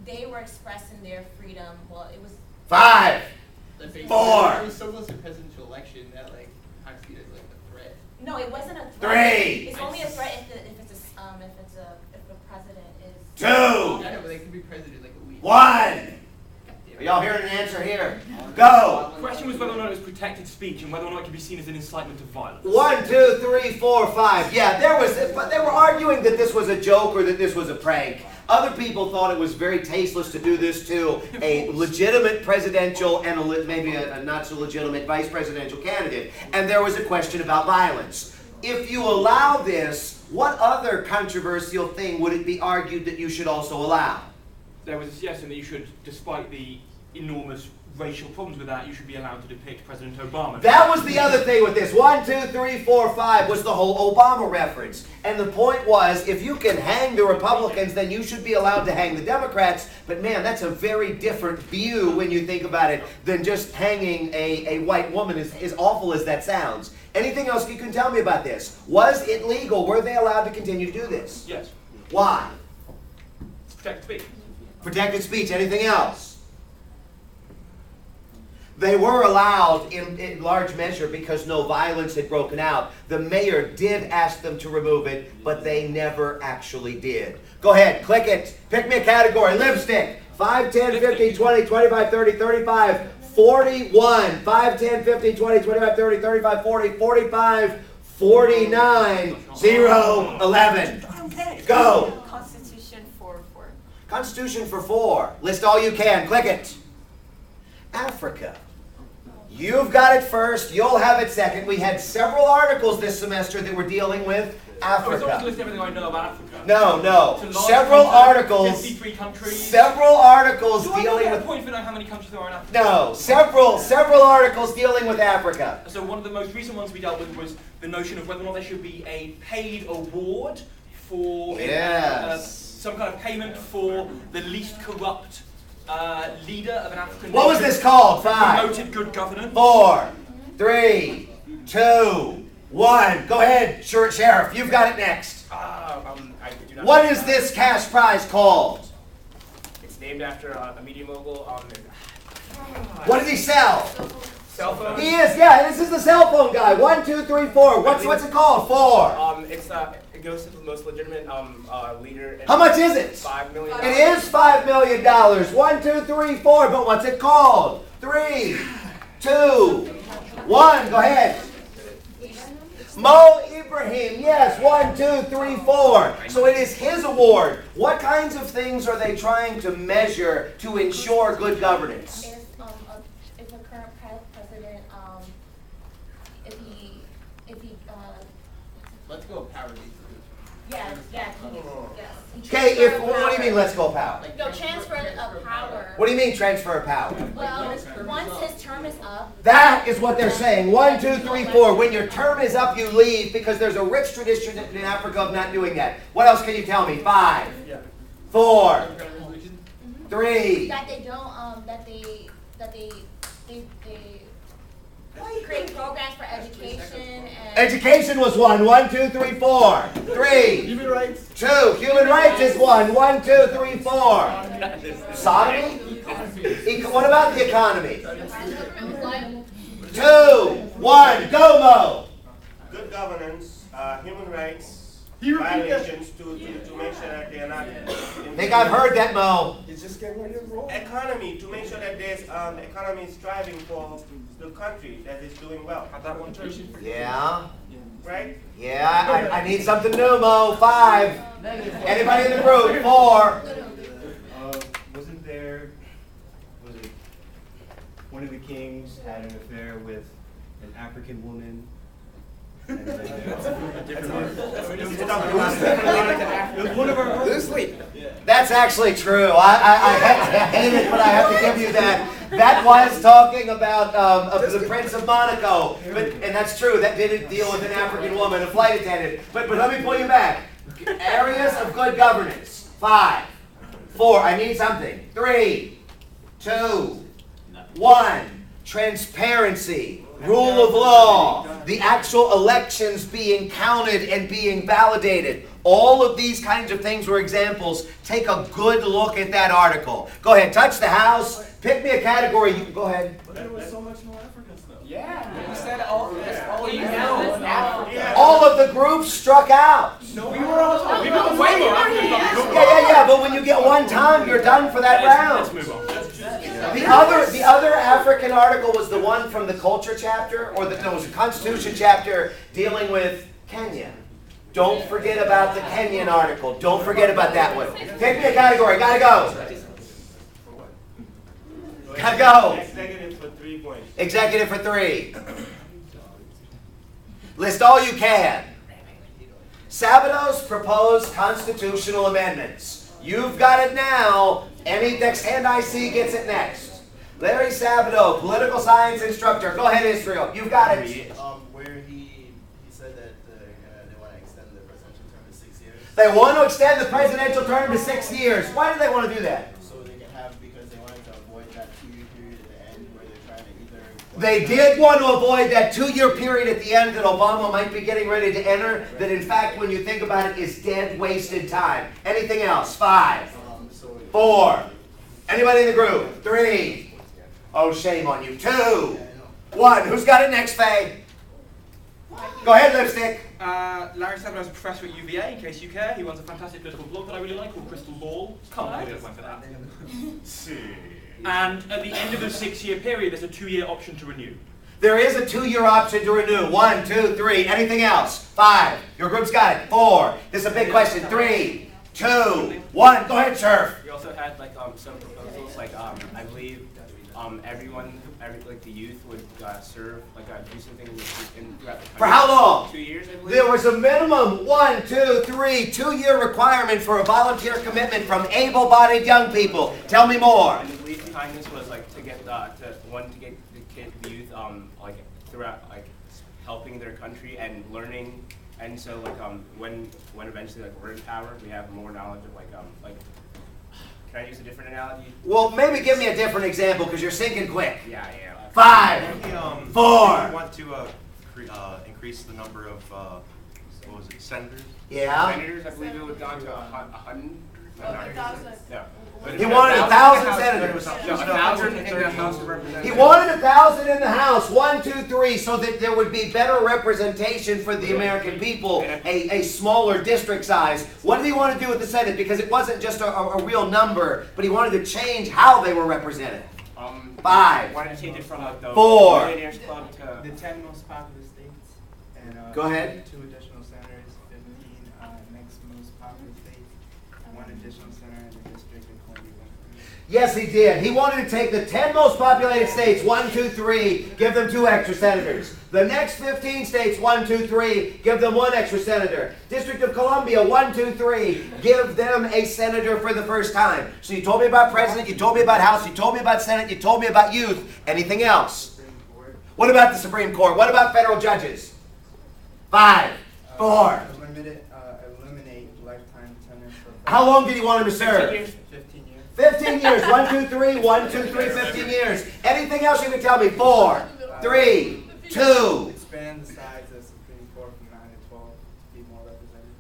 they were expressing their freedom. Well, it was 5, It 4. was so close to the presidential election that like I see it as like a threat. no, it wasn't a threat. 3, It's only a threat if the president is 2, I know, but they could be president like a week. 1. Are y'all hearing an answer here? Go. The question was whether or not it was protected speech and whether or not it could be seen as an incitement to violence. 1, 2, 3, 4, 5. Yeah, but they were arguing that this was a joke or that this was a prank. Other people thought it was very tasteless to do this to a legitimate presidential and maybe a not so legitimate vice presidential candidate. And there was a question about violence. If you allow this, what other controversial thing would it be argued that you should also allow? There was a suggestion that you should, despite the enormous racial problems with that, you should be allowed to depict President Obama. That was the other thing with this. 1, 2, 3, 4, 5 was the whole Obama reference. And the point was, if you can hang the Republicans, then you should be allowed to hang the Democrats. But man, that's a very different view when you think about it than just hanging a white woman, as awful as that sounds. Anything else you can tell me about this? Was it legal? Were they allowed to continue to do this? Yes. Why? It's protected speech. Protected speech. Anything else? They were allowed in large measure because no violence had broken out. The mayor did ask them to remove it, but they never actually did. Go ahead, click it. Pick me a category. Lipstick. 5, 10, 15, 20, 25, 30, 35, 41. 5, 10, 15, 20, 25, 30, 35, 40, 45, 49, 0, 11. Go. Constitution for Constitution for 4. List all you can. Click it. Africa. You've got it first. You'll have it second. We had several articles this semester that were dealing with I was always Africa. listing everything I know about Africa. No. It's a large Several continent, articles. 53 countries. Several articles Do I not dealing get a with. point for knowing how many countries there are in Africa? No. Several articles dealing with Africa. So one of the most recent ones we dealt with was the notion of whether or not there should be a paid award for Yes. some kind of payment for the least corrupt leader of an African What was nation this called? who 5, promoted good governance. 4, 3, 2, 1. Go ahead, Sheriff. You've got it next. I do not What know is that. this cash prize called? It's named after a media mogul. What does he sell? Cell phone. He is, yeah, this is the cell phone guy. 1, 2, 3, 4. What's it called? 4. It goes to the most legitimate leader. How much is it? $5 million. It is $5 million. 1, 2, 3, 4. But what's it called? 3, 2, 1. Go ahead. Mo Ibrahim. Yes. 1, 2, 3, 4. So it is his award. What kinds of things are they trying to measure to ensure good governance? if the current president if he Let's go power basically. yes. Okay. What do you mean? Let's go power. No, transfer of power. What do you mean transfer of power? Well, once his term is up. That is what they're saying. 1, 2, 3, 4. When your term is up, you leave because there's a rich tradition in Africa of not doing that. What else can you tell me? 5, 4, Democratic resolution. 3. That they don't they create programs for education and Education was 1. 1, 2, 3, 4. 3, Human rights. 2. Human rights is 1. 1, 2, 3, 4. Sodomy? What about the economy? 2, 1. Go, Mo. Good governance, human rights You repeat that. violations to make sure that they are not. I think I've heard that, Mo. It's just getting ready to roll. Economy, to make sure that there's the economy is striving for the country that is doing well, Had that one too. Yeah. right? Yeah, I need something new, Mo. 5. Anybody in the group? 4. Wasn't there, was it, one of the kings had an affair with an African woman? And then there was a different one. It was one of our. Loosely. That's actually true. I hate it, but I have to give you that. That was talking about the Prince of Monaco, and that's true. That didn't deal with an African woman, a flight attendant. But let me pull you back. Areas of good governance. 5, 4. I need something. 3, 2, 1. Transparency. Rule of law. The actual elections being counted and being validated. All of these kinds of things were examples. Take a good look at that article. Go ahead, touch the house. Pick me a category. You can go ahead. But there was so much more African stuff. Yeah, you said all you know is Africa. Yeah. All of the groups struck out. No, we were all talking. We were way more African. Yeah. But when you get one time, you're done for that Let's round. move on. The other African article was the one from the culture chapter, or no, it was the Constitution chapter dealing with Kenya. Don't forget about the Kenyan article. Don't forget about that one. Pick me a category. Gotta go. Gotta go. Executive for 3 points. Executive for 3. List all you can. Sabato's proposed constitutional amendments. You've got it now. Any next hand I see gets it next. Larry Sabato, political science instructor. Go ahead, Israel. You've got it. Where he said that they want to extend the presidential term to 6 years. They want to extend the presidential term to 6 years. Why do they want to do that? So they can have, because they wanted to avoid that 2-year period at the end where they're trying to either. They did want to avoid that 2-year period at the end that Obama might be getting ready to enter, that in fact, when you think about it, is dead, wasted time. Anything else? 5, 4. Anybody in the group? 3. Oh, shame on you. 2, 1. Who's got it next, Faye? Go ahead, Lipstick. Larry Sabato is a professor at UVA, in case you care. He runs a fantastic political blog that I really like called Crystal Ball. Come on, went for that. And at the end of the 6-year period, there's a 2-year option to renew. There is a 2-year option to renew. 1, 2, 3. Anything else? 5. Your group's got it. 4. This is a big question. 3, 2, 1. Go ahead, Sheriff. We also had like some proposals, like I believe the youth would serve, do something throughout the country. For how long? 2 years, I believe. There was a minimum 1, 2, 3, 2-year requirement for a volunteer commitment from able-bodied young people. Tell me more. And the belief behind this was to get the youth throughout helping their country and learning, and so when eventually we're in power, we have more knowledge of can I use a different analogy? Well, maybe give me a different example because you're sinking quick. Yeah. 5, 4. We want to increase the number of senators. Yeah. Senators, I believe it would go to 100. 1,000. No. He wanted 1,000 senators. No, 1,000 in the House of Representatives. He wanted 1,000 in the House, 1, 2, 3, so that there would be better representation for the American people, a smaller district size. What did he want to do with the Senate? Because it wasn't just a real number, but he wanted to change how they were represented. 5. Wanted to change it from the 4. Millionaires Club to The 10 most populous states. And, Go ahead. 2 additional senators, 15 next most populous states, 1 additional senator in the district of Columbia. Yes, he did. He wanted to take the 10 most populated states, 1, 2, 3, give them 2 extra senators. The next 15 states, 1, 2, 3, give them 1 extra senator. District of Columbia, 1, 2, 3, give them a senator for the first time. So you told me about president, you told me about House, you told me about Senate, you told me about youth. Anything else? What about the Supreme Court? What about federal judges? 5, 4. Eliminate lifetime tenure for How long did he want him to 15 serve? years. 15 years. 15 years. 1, 2, 3, 1, 2, 3, 15 years. Anything else you can tell me? 4, 3, 2. Expand the size of the Supreme Court from 9 to 12 to be more representative.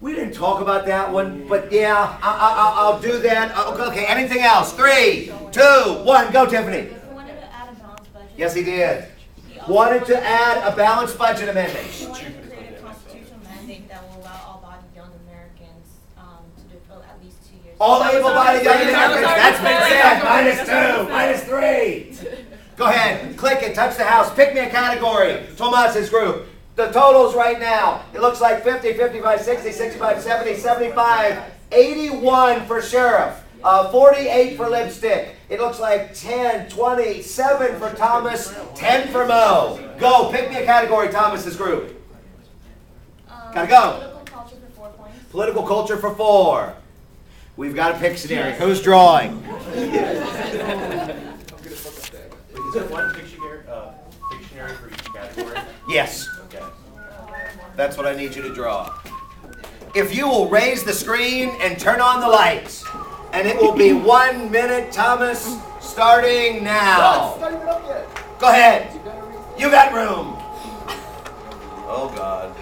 We didn't talk about that one, but yeah, I'll do that. Okay, anything else? 3, 2, 1. Go, Tiffany. He wanted to add a balanced budget. Yes, he did. He also Wanted to add a balanced budget amendment. He wanted to create a constitutional mandate that will allow all bodied young Americans to do at least 2 years. All able-bodied young Americans. That's been said. -2, -3. Go ahead, click it, touch the house, pick me a category. Tomas's group. The totals right now, it looks like 50, 55, 60, 65, 70, 75, 81 for Sheriff, 48 for Lipstick. It looks like 10, 20, 7 for Thomas, 10 for Mo. Go, pick me a category, Thomas's group. Gotta go. Political culture for 4 points. Political culture for 4. We've got a Pictionary. Who's drawing? Is there one Pictionary for each category? Yes. Okay. That's what I need you to draw. If you will raise the screen and turn on the lights, and it will be 1 minute, Thomas, starting now. Go ahead. You got room. Oh, God.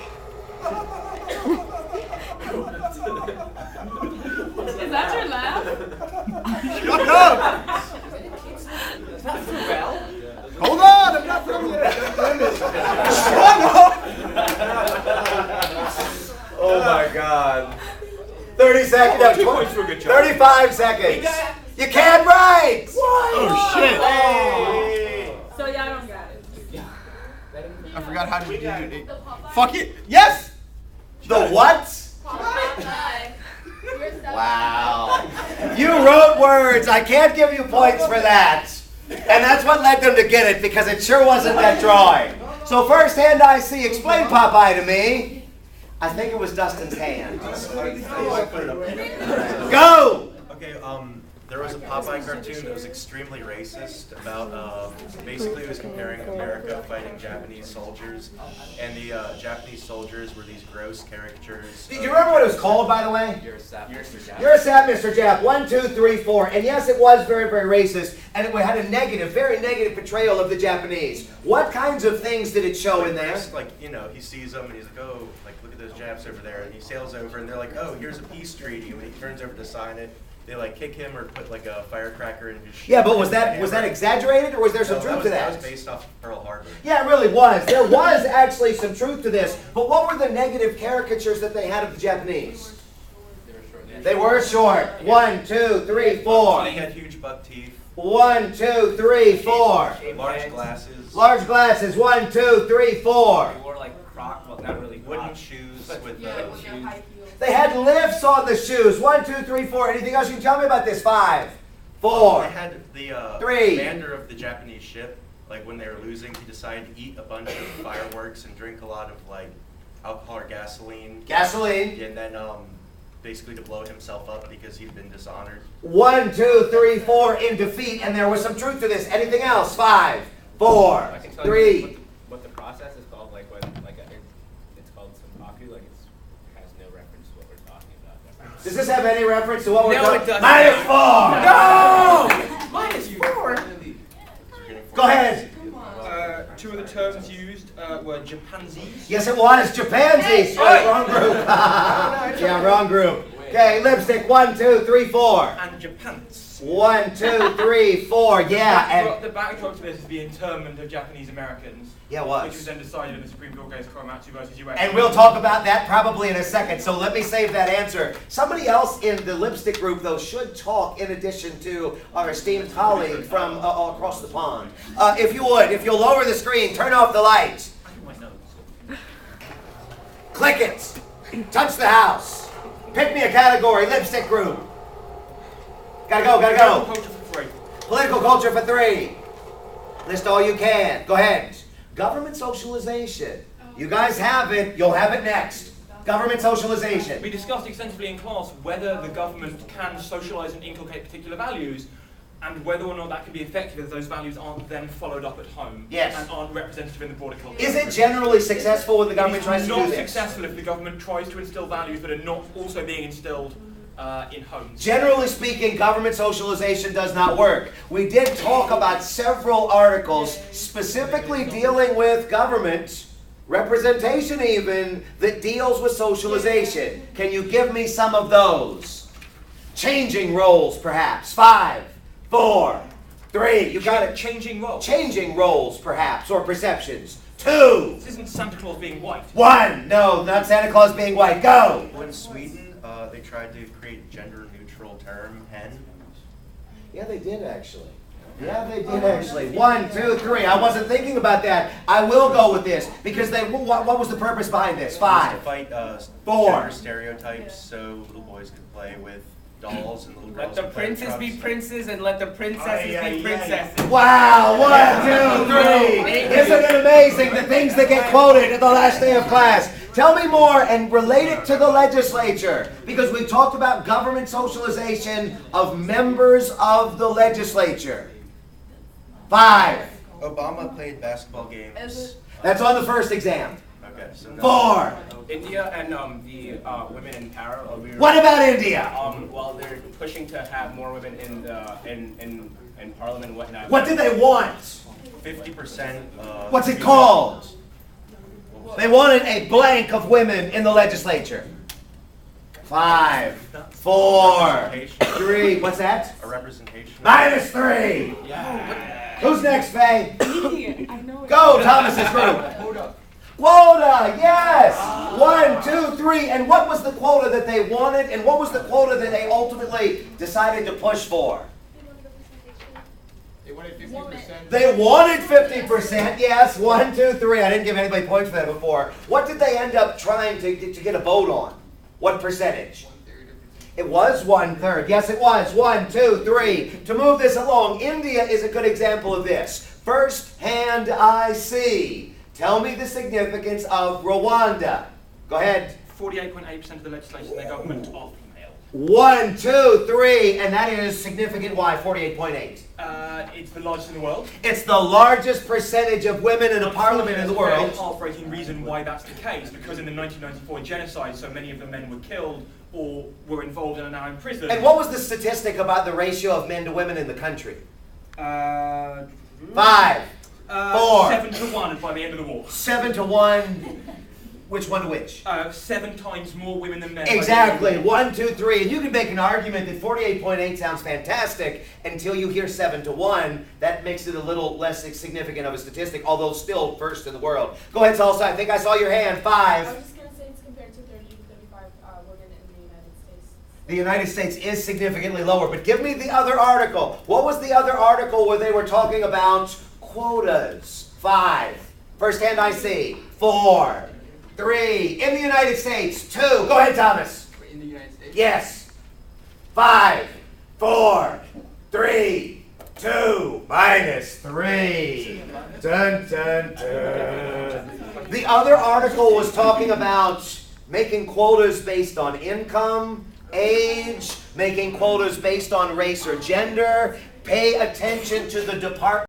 Is that your laugh? Shut up! Hold on, I'm not through yet. Shut up! Oh my God. 30 seconds. No, 2 points for a good job. 35 seconds. You can't write. What? Oh shit! So y'all don't got it. I forgot how to do it. Fuck it. Yes. The what? Popeye. Wow. You wrote words. I can't give you points for that. And that's what led them to get it, because it sure wasn't that drawing. So first hand I see, explain Popeye to me. I think it was Dustin's hand. Go! Okay, there was a Popeye cartoon that was extremely racist about, basically it was comparing America fighting Japanese soldiers, and the Japanese soldiers were these gross caricatures. Do you remember what it was called, by the way? You're a sap, Mr. Jap. You're a sap, Mr. Jap. 1, 2, 3, 4. And yes, it was very, very racist, and it had a negative, very negative portrayal of the Japanese. What kinds of things did it show in there? Like, you know, he sees them and he's like, oh, like, look at those Japs over there, and he sails over and they're like, oh, here's a peace treaty. When he turns over to sign it, they like kick him or put like a firecracker in his shoe. Yeah, but was that exaggerated, or was there some truth to that was based off of Pearl Harbor. Yeah, it really was. There was actually some truth to this. But what were the negative caricatures that they had of the Japanese? They were short. 1, 2, 3, 4. They had huge buck teeth. 1, 2, 3, 4. Large glasses. Large glasses. 1, 2, 3, 4. They wore like croc, well not really Wooden shoes with shoes. They had lifts on the shoes. 1, 2, 3, 4. Anything else you can tell me about this? 5, 4. They had the 3. commander of the Japanese ship, like when they were losing, he decided to eat a bunch of fireworks and drink a lot of like alcohol or gasoline. Gasoline. And then basically to blow himself up because he'd been dishonored. 1, 2, 3, 4 in defeat, and there was some truth to this. Anything else? 5, 4, I can tell 3. you what the process is called, like when it's called Senpaku, like it has no reference to what we're talking about. Does this have any reference to what we're No, talking it doesn't. -4. No! -4? Go ahead. 2 of the terms used were Japanese. Yes, it was. Japansies. Hey! Wrong group. Yeah, wrong group. Okay, lipstick. 1, 2, 3, 4. And Japans. 1, 2, 3, 4. Yeah, The backdrop to this is the internment of Japanese Americans. Yeah, it Which was was. then decided in the Supreme Court case Korematsu versus US. And we'll talk about that probably in a second, so let me save that answer. Somebody else in the lipstick group, though, should talk in addition to our esteemed colleague from across the pond. If you would, if you'll lower the screen, turn off the lights. Click it. Touch the house. Pick me a category, lipstick group. Gotta go, gotta go. Culture for 3. Political culture for 3. List all you can. Go ahead. Government socialization. You guys have it. You'll have it next. Government socialization. We discussed extensively in class whether the government can socialize and inculcate particular values, and whether or not that can be effective if those values aren't then followed up at home Yes. and aren't representative in the broader culture. Is it generally successful when the government tries to do It's not this? successful if the government tries to instill values that are not also being instilled in homes. Generally speaking, government socialization does not work. We did talk about several articles specifically dealing with government representation even that deals with socialization. Can you give me some of those? Changing roles, perhaps. 5, 4, 3. You got it. Changing roles. Changing roles, perhaps, or perceptions. 2, This isn't Santa Claus being white. 1. No, not Santa Claus being white. Go. In Sweden, they tried to create gender-neutral term hen. Yeah, they did actually. Yeah, they did actually. 1, 2, 3. I wasn't thinking about that. I will go with this because they. What was the purpose behind this? 5. To fight 4. gender stereotypes, so little boys could play with dolls and little girls. Let the could play with princes be trucks. princes and let the princesses be princesses. Wow! 1, 2, 3. Isn't it amazing the things that get quoted at the last day of class? Tell me more and relate it to the legislature, because we talked about government socialization of members of the legislature. 5. Obama played basketball games. That's on the first exam. Okay, so no. 4. India and the women in power. What about India? Well, they're pushing to have more women in parliament and whatnot. What do they want? 50%. What's it called? They wanted a blank of women in the legislature. 5, 4, 3. What's that? A representation. -3. Yeah. Who's next, Faye? I know it. Go, Thomas's group. Quota, yes. 1, 2, 3. And what was the quota that they wanted? And what was the quota that they ultimately decided to push for? They wanted 50%. They wanted 50%, yes. 1, 2, 3. I didn't give anybody points for that before. What did they end up trying to get a vote on? What percentage? It was 1/3. Yes, it was. 1, 2, 3. To move this along, India is a good example of this. First hand I see. Tell me the significance of Rwanda. Go ahead. 48.8% of the legislation in their government are female. 1, 2, 3. And that is significant. Why? 48.8. It's the largest in the world. It's the largest percentage of women in a parliament in the world. There's a heartbreaking reason why that's the case, because in the 1994 genocide, so many of the men were killed or were involved and are now in prison. And what was the statistic about the ratio of men to women in the country? 5, 4. 7 to 1 by the end of the war. 7 to 1. Which one to which? 7 times more women than men. Exactly. 1, 2, 3. And you can make an argument that 48.8 sounds fantastic until you hear 7 to 1. That makes it a little less significant of a statistic, although still first in the world. Go ahead, Salsa. I think I saw your hand. 5. I was just going to say it's compared to 30 to 35 women in the United States. The United States is significantly lower, but give me the other article. What was the other article where they were talking about quotas? 5. First hand I see. 4. 3. In the United States. 2. Go ahead, Thomas. In the United States? Yes. 5, 4, 3, 2, -3. Dun, dun, dun. The other article was talking about making quotas based on income, age, making quotas based on race or gender. Pay attention to the Department